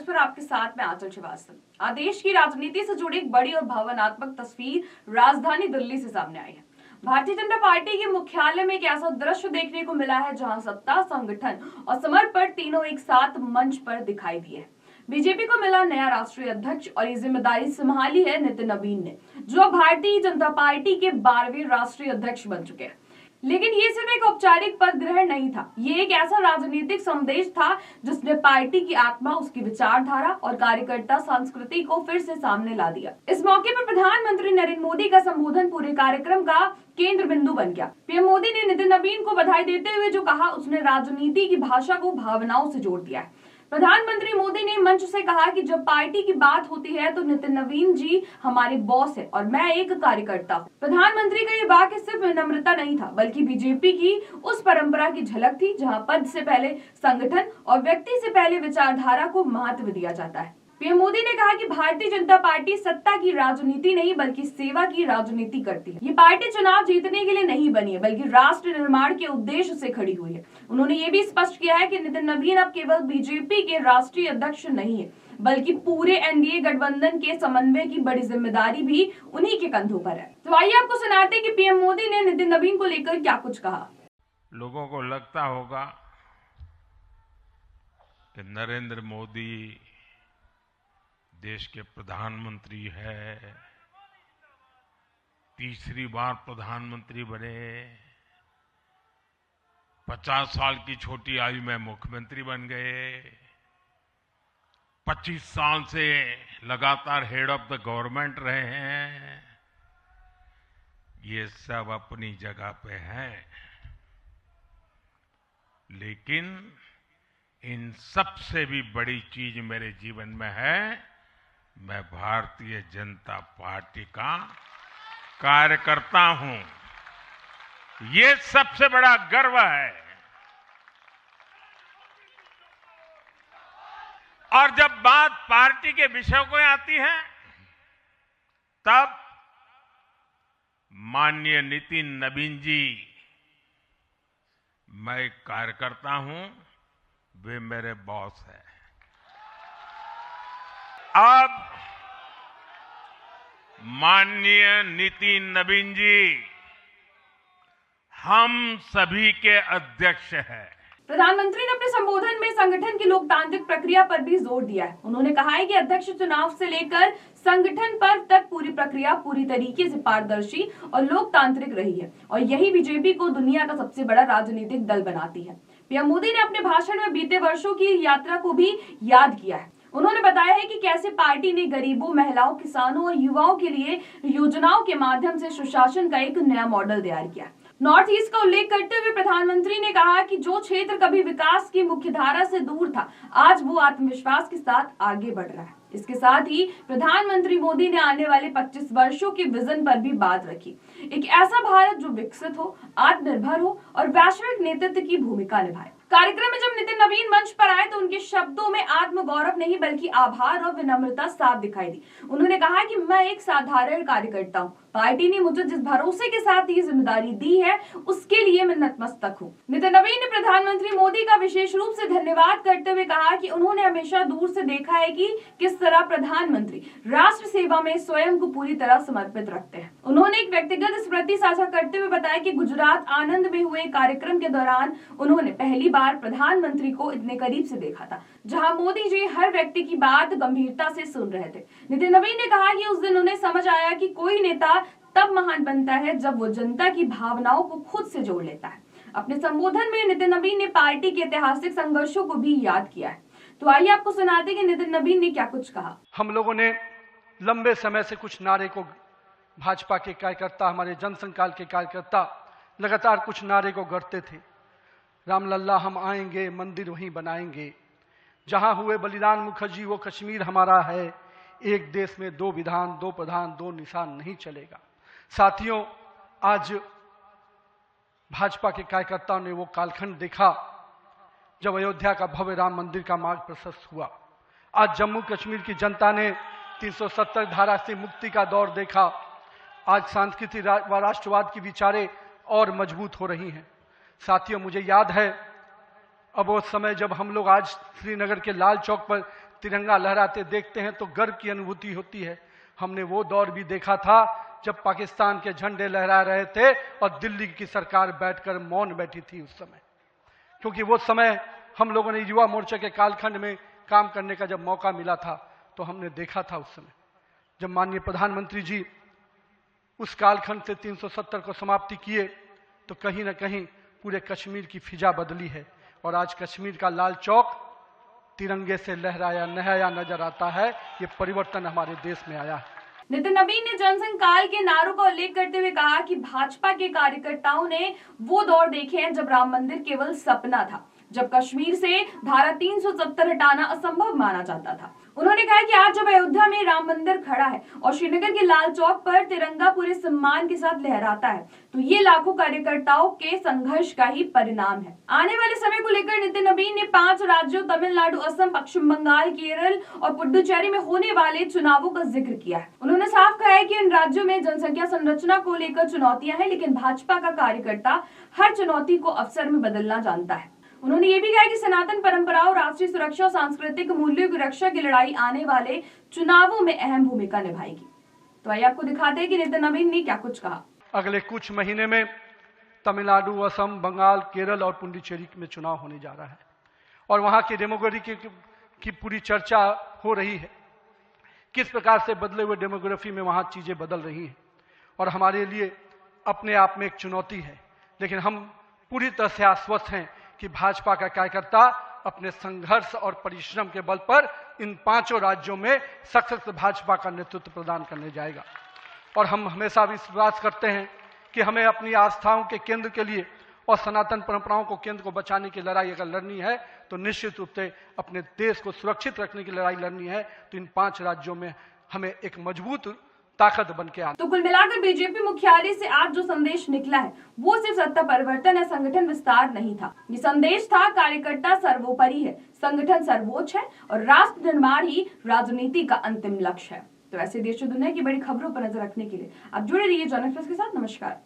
पर आपके साथ में आंचल श्रीवास्तव। आदेश की राजनीति से जुड़ी एक बड़ी और भावनात्मक तस्वीर राजधानी दिल्ली से सामने आई है। भारतीय जनता पार्टी के मुख्यालय में एक ऐसा दृश्य देखने को मिला है जहां सत्ता, संगठन और समर्पण तीनों एक साथ मंच पर दिखाई दिए। बीजेपी को मिला नया राष्ट्रीय अध्यक्ष और ये जिम्मेदारी संभाली है नितिन नवीन ने, जो अब भारतीय जनता पार्टी के 12वें राष्ट्रीय अध्यक्ष बन चुके हैं। लेकिन ये सिर्फ एक औपचारिक पद ग्रहण नहीं था, ये एक ऐसा राजनीतिक संदेश था जिसने पार्टी की आत्मा, उसकी विचारधारा और कार्यकर्ता संस्कृति को फिर से सामने ला दिया। इस मौके पर प्रधानमंत्री नरेंद्र मोदी का संबोधन पूरे कार्यक्रम का केंद्र बिंदु बन गया। पीएम मोदी ने नितिन नवीन को बधाई देते हुए जो कहा, उसने राजनीति की भाषा को भावनाओं से जोड़ दिया है। प्रधानमंत्री मोदी ने मंच से कहा कि जब पार्टी की बात होती है तो नितिन नवीन जी हमारे बॉस है और मैं एक कार्यकर्ता हूँ। प्रधानमंत्री का ये वाक्य सिर्फ विनम्रता नहीं था, बल्कि बीजेपी की उस परंपरा की झलक थी जहाँ पद से पहले संगठन और व्यक्ति से पहले विचारधारा को महत्व दिया जाता है। पीएम मोदी ने कहा कि भारतीय जनता पार्टी सत्ता की राजनीति नहीं बल्कि सेवा की राजनीति करती है। ये पार्टी चुनाव जीतने के लिए नहीं बनी है, बल्कि राष्ट्र निर्माण के उद्देश्य से खड़ी हुई है। उन्होंने ये भी स्पष्ट किया है कि नितिन नवीन अब केवल बीजेपी के राष्ट्रीय अध्यक्ष नहीं है, बल्कि पूरे एनडीए गठबंधन के समन्वय की बड़ी जिम्मेदारी भी उन्हीं के कंधों पर है। तो आइए आपको सुनाते हैं कि पीएम मोदी ने नितिन नवीन को लेकर क्या कुछ कहा। लोगों को लगता होगा कि नरेंद्र मोदी देश के प्रधानमंत्री है, तीसरी बार प्रधानमंत्री बने, 50 साल की छोटी आयु में मुख्यमंत्री बन गए, 25 साल से लगातार हेड ऑफ द गवर्नमेंट रहे हैं। ये सब अपनी जगह पे हैं, लेकिन इन सबसे भी बड़ी चीज मेरे जीवन में है, मैं भारतीय जनता पार्टी का कार्यकर्ता हूं। ये सबसे बड़ा गर्व है। और जब बात पार्टी के विषयों को आती है, तब माननीय नितिन नवीन जी, मैं एक कार्यकर्ता हूं, वे मेरे बॉस हैं। अब माननीय नितिन नवीन जी हम सभी के अध्यक्ष हैं। प्रधानमंत्री ने अपने संबोधन में संगठन की लोकतांत्रिक प्रक्रिया पर भी जोर दिया है। उन्होंने कहा है कि अध्यक्ष चुनाव से लेकर संगठन पर्व तक पूरी प्रक्रिया पूरी तरीके से पारदर्शी और लोकतांत्रिक रही है और यही बीजेपी को दुनिया का सबसे बड़ा राजनीतिक दल बनाती है। पीएम मोदी ने अपने भाषण में बीते वर्षों की यात्रा को भी याद किया है। उन्होंने बताया है कि कैसे पार्टी ने गरीबों, महिलाओं, किसानों और युवाओं के लिए योजनाओं के माध्यम से सुशासन का एक नया मॉडल तैयार किया। नॉर्थ ईस्ट का उल्लेख करते हुए प्रधानमंत्री ने कहा कि जो क्षेत्र कभी विकास की मुख्यधारा से दूर था, आज वो आत्मविश्वास के साथ आगे बढ़ रहा है। इसके साथ ही प्रधानमंत्री मोदी ने आने वाले 25 वर्षों के विजन पर भी बात रखी। एक ऐसा भारत जो विकसित हो, आत्मनिर्भर हो और वैश्विक नेतृत्व की भूमिका निभाए। कार्यक्रम में जब नितिन नवीन मंच पर आए तो उनके शब्दों में आत्मगौरव नहीं बल्कि आभार और विनम्रता साफ दिखाई दी। उन्होंने कहा कि मैं एक साधारण कार्यकर्ता हूँ, पार्टी ने मुझे जिस भरोसे के साथ ये जिम्मेदारी दी है उसके लिए मैं नतमस्तक हूँ। नितिन नवीन ने प्रधानमंत्री मोदी का विशेष रूप से धन्यवाद करते हुए कहा कि उन्होंने हमेशा दूर से देखा है कि किस तरह प्रधानमंत्री राष्ट्र सेवा में स्वयं को पूरी तरह समर्पित रखते हैं। उन्होंने एक व्यक्तिगत स्मृति साझा करते हुए बताया कि गुजरात आनंद में हुए कार्यक्रम के दौरान उन्होंने पहली बार प्रधानमंत्री को इतने करीब से देखा था, जहां मोदी जी हर व्यक्ति की बात गंभीरता से सुन रहे थे। नितिन नवीन ने कहा कि उस दिन उन्हें समझ आया कि कोई नेता तब महान बनता है जब वो जनता की भावनाओं को खुद से जोड़ लेता है। अपने संबोधन में नितिन नवीन ने पार्टी के ऐतिहासिक संघर्षों को भी याद किया है। तो आइए आपको सुनाते कि नितिन नवीन ने क्या कुछ कहा। हम लोगों ने लंबे समय से कुछ नारे को, भाजपा के कार्यकर्ता, हमारे जनसंकाल के कार्यकर्ता लगातार कुछ नारे को गढ़ते थे। रामलल्ला हम आएंगे, मंदिर वहीं बनाएंगे, जहां हुए बलिदान मुखर्जी वो कश्मीर हमारा है, एक देश में दो विधान, दो प्रधान, दो निशान नहीं चलेगा। साथियों, आज भाजपा के कार्यकर्ताओं ने वो कालखंड देखा जब अयोध्या का भव्य राम मंदिर का मार्ग प्रशस्त हुआ। आज जम्मू कश्मीर की जनता ने 370 धारा से मुक्ति का दौर देखा। आज सांस्कृतिक व राष्ट्रवाद की विचारें और मजबूत हो रही हैं। साथियों, मुझे याद है अब वो समय जब हम लोग आज श्रीनगर के लाल चौक पर तिरंगा लहराते देखते हैं तो गर्व की अनुभूति होती है। हमने वो दौर भी देखा था जब पाकिस्तान के झंडे लहरा रहे थे और दिल्ली की सरकार बैठकर मौन बैठी थी उस समय, क्योंकि वो समय हम लोगों ने युवा मोर्चे के कालखंड में काम करने का जब मौका मिला था तो हमने देखा था उस समय जब माननीय प्रधानमंत्री जी उस कालखंड से 370 को समाप्ति किए तो कहीं ना कहीं पूरे कश्मीर की फिजा बदली है और आज कश्मीर का लाल चौक तिरंगे से लहराया नहाया नजर आता है। ये परिवर्तन हमारे देश में आया है। नितिन नवीन ने जनसंघ काल के नारों का उल्लेख करते हुए कहा कि भाजपा के कार्यकर्ताओं ने वो दौर देखे हैं जब राम मंदिर केवल सपना था, जब कश्मीर से धारा 370 हटाना असंभव माना जाता था। उन्होंने कहा कि आज जब अयोध्या में राम मंदिर खड़ा है और श्रीनगर के लाल चौक पर तिरंगा पूरे सम्मान के साथ लहराता है तो ये लाखों कार्यकर्ताओं के संघर्ष का ही परिणाम है। आने वाले समय को लेकर नितिन नवीन ने 5 राज्यों तमिलनाडु, असम, पश्चिम बंगाल, केरल और पुडुचेरी में होने वाले चुनावों का जिक्र किया है। उन्होंने साफ कहा है कि इन राज्यों में जनसंख्या संरचना को लेकर चुनौतियां हैं, लेकिन भाजपा का कार्यकर्ता हर चुनौती को अवसर में बदलना जानता है। उन्होंने ये भी कहा कि सनातन परंपराओं, राष्ट्रीय सुरक्षा और सांस्कृतिक मूल्यों की रक्षा की लड़ाई आने वाले चुनावों में अहम भूमिका निभाएगी। तो आइए आपको दिखाते हैं कि नितिन नवीन ने क्या कुछ कहा। अगले कुछ महीने में तमिलनाडु, असम, बंगाल, केरल और पुडुचेरी में चुनाव होने जा रहा है और वहां की डेमोग्राफी की पूरी चर्चा हो रही है। किस प्रकार से बदले हुए डेमोग्राफी में वहां चीजें बदल रही हैं और हमारे लिए अपने आप में एक चुनौती है, लेकिन हम पूरी तरह से आश्वस्त हैं कि भाजपा का कार्यकर्ता अपने संघर्ष और परिश्रम के बल पर इन 5 राज्यों में सशक्त भाजपा का नेतृत्व प्रदान करने जाएगा। और हम हमेशा विश्वास करते हैं कि हमें अपनी आस्थाओं के केंद्र के लिए और सनातन परंपराओं को केंद्र को बचाने की लड़ाई अगर लड़नी है तो निश्चित रूप से अपने देश को सुरक्षित रखने की लड़ाई लड़नी है तो इन 5 राज्यों में हमें एक मजबूत ताकत बन के आना। तो कुल मिलाकर बीजेपी मुख्यालय से आज जो संदेश निकला है वो सिर्फ सत्ता परिवर्तन या संगठन विस्तार नहीं था। ये संदेश था कार्यकर्ता सर्वोपरि है, संगठन सर्वोच्च है और राष्ट्र निर्माण ही राजनीति का अंतिम लक्ष्य है। तो ऐसे देश और दुनिया की बड़ी खबरों पर नजर रखने के लिए आप जुड़े रहिए जन एक्सप्रेस के साथ। नमस्कार।